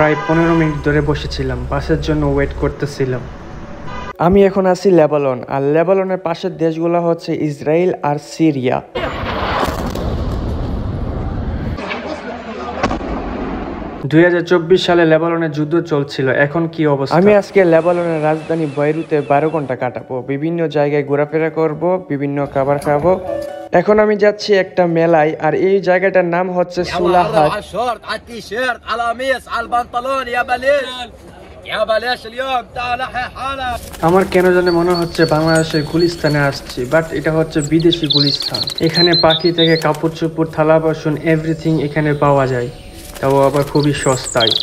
প্রায় 15 মিনিট ধরে বসেছিলাম, বাসের জন্য ওয়েট করতেছিলাম। আমি এখন আছি লেবানন, আর লেবাননের পাশের দেশগুলো হচ্ছে ইসরায়েল আর সিরিয়া। সালে লেবাননের যুদ্ধ চলছিল, এখন কি অবস্থা? আমি আজকে লেবাননের রাজধানী বৈরুতে 12 ঘন্টা কাটাবো, বিভিন্ন জায়গায় ঘোরাফেরা করব, বিভিন্ন খাবার খাবো। এখন আমি যাচ্ছি একটা মেলায়, আর এই জায়গাটার নাম হচ্ছে সুলাহাট। আমার কেন জানে মনে হচ্ছে বাংলাদেশের গুলিস্তানে আসছি, বাট এটা হচ্ছে বিদেশি গুলিস্তান। এখানে পাখি থেকে কাপড় চোপড়, থালা বাসন, এভরিথিং এখানে পাওয়া যায়, তাও আবার খুবই সস্তায়।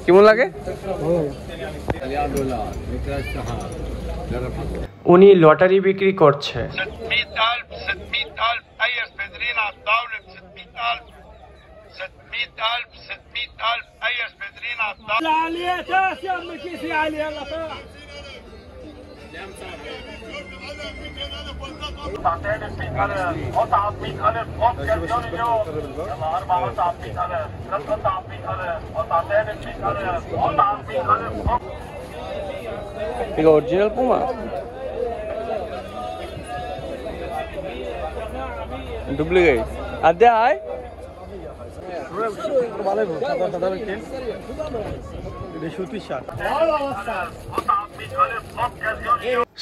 কেমন লাগে? উনি লটারি বিক্রি করছে। অরিজিনাল পুমা, ডুপ্লিকেট আদে আয়।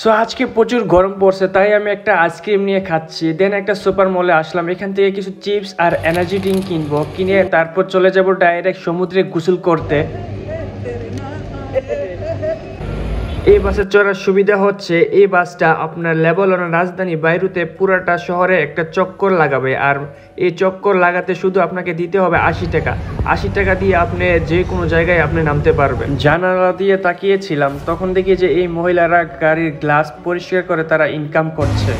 সো আজকে প্রচুর গরম পড়ছে, তাই আমি একটা আইসক্রিম নিয়ে খাচ্ছি। দেন একটা সুপার মলে আসলাম, এখান থেকে কিছু চিপস আর এনার্জি ড্রিঙ্ক কিনবো, কিনে তারপর চলে যাব ডাইরেক্ট সমুদ্রে গোসল করতে। এই বাসে চড়ার সুবিধা হচ্ছে এই বাসটা আপনার লেবাননের রাজধানী বৈরুতে পুরাটা শহরে একটা চক্কর লাগাবে, আর এই চক্কর লাগাতে শুধু আপনাকে দিতে হবে 80 টাকা। 80 টাকা দিয়ে আপনি যে কোনো জায়গায় আপনি নামতে পারবেন। জানালা দিয়ে তাকিয়েছিলাম, তখন দেখি যে এই মহিলারা গাড়ির গ্লাস পরিষ্কার করে তারা ইনকাম করছে।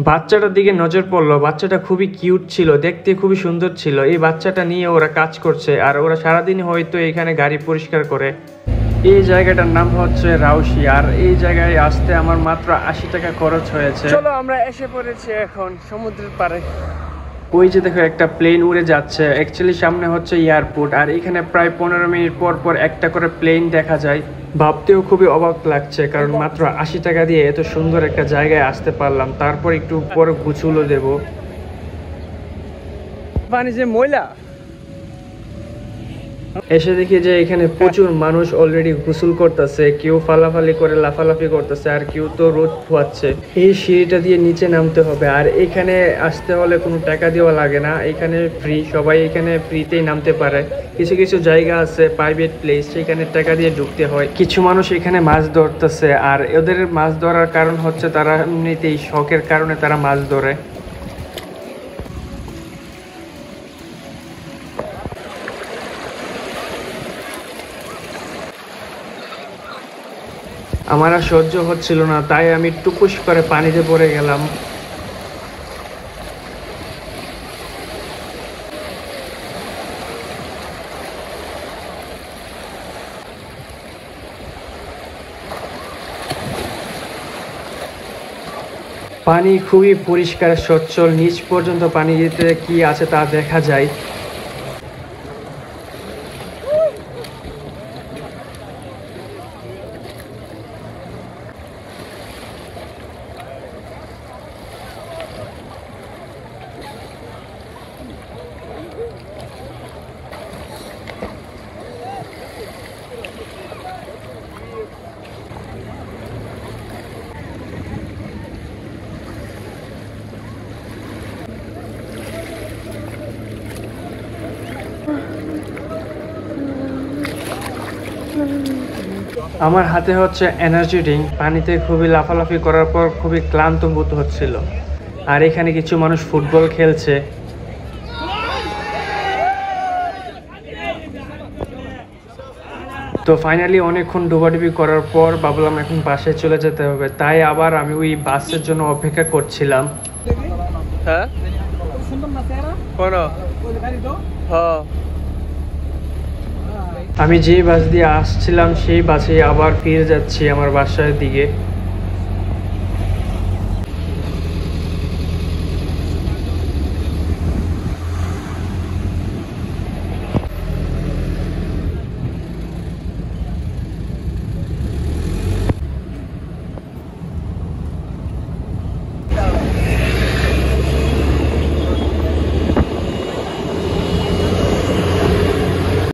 বাচ্চাটার দিকে নজর পড়লো, বাচ্চাটা খুবই কিউট ছিল, দেখতে খুবই সুন্দর ছিল। এই বাচ্চাটা নিয়ে ওরা কাজ করছে, আর ওরা সারাদিন হয়তো এখানে গাড়ি পরিষ্কার করে। এই জায়গাটার নাম হচ্ছে রাউশি, আর এই জায়গায় আসতে আমার মাত্র 80 টাকা খরচ হয়েছে। চলো আমরা এসে পড়েছি এখন সমুদ্রের পাড়ে। ওই যে দেখো একটা প্লেন উড়ে যাচ্ছে, অ্যাকচুয়ালি সামনে হচ্ছে এয়ারপোর্ট, আর এখানে প্রায় 15 মিনিট পর পর একটা করে প্লেন দেখা যায়। ভাবতেও খুবই অবাক লাগছে, কারণ মাত্র 80 টাকা দিয়ে এত সুন্দর একটা জায়গায় আসতে পারলাম। তারপর একটু পরে গুছুলো দেব। পানি যে ময়লা, এসে দেখি যে এখানে প্রচুর মানুষ অলরেডি গোসল করতেছে, কেউ ফালাফালি করে লাফালাফি করতেছে, আর কেউ তো রোদ পোয়াচ্ছে। এই সিঁড়িটা দিয়ে নিচে নামতে হবে, আর এখানে আসতে হলে কোনো টাকা দেওয়া লাগে না, এখানে ফ্রি, সবাই এখানে ফ্রিতেই নামতে পারে। কিছু কিছু জায়গা আছে প্রাইভেট প্লেস, সেখানে টাকা দিয়ে ঢুকতে হয়। কিছু মানুষ এখানে মাছ ধরতেছে, আর এদের মাছ ধরার কারণ হচ্ছে তারা এমনিতেই শখের কারণে তারা মাছ ধরে। আমার আর সহ্য হচ্ছিল না, তাই আমি টুকুস করে পানিতে পড়ে গেলাম। পানি খুবই পরিষ্কার সচ্ছল, নিচ পর্যন্ত পানিতে কি আছে তা দেখা যায়। আমার হাতে হচ্ছে এনার্জি ড্রিঙ্ক, পানিতে খুবই লাফালাফি করার পর খুবই ক্লান্ত বোধ হচ্ছিল। আর এখানে কিছু মানুষ ফুটবল খেলছে। তো তো ফাইনালি অনেকক্ষণ ডুবাডুবি করার পর ভাবলাম এখন বাসায় চলে যেতে হবে, তাই আবার আমি ওই বাসের জন্য অপেক্ষা করছিলাম। হ্যাঁ আমি যে বাস দিয়ে আসছিলাম সেই বাসে আবার ফিরে যাচ্ছি আমার বাসার দিকে।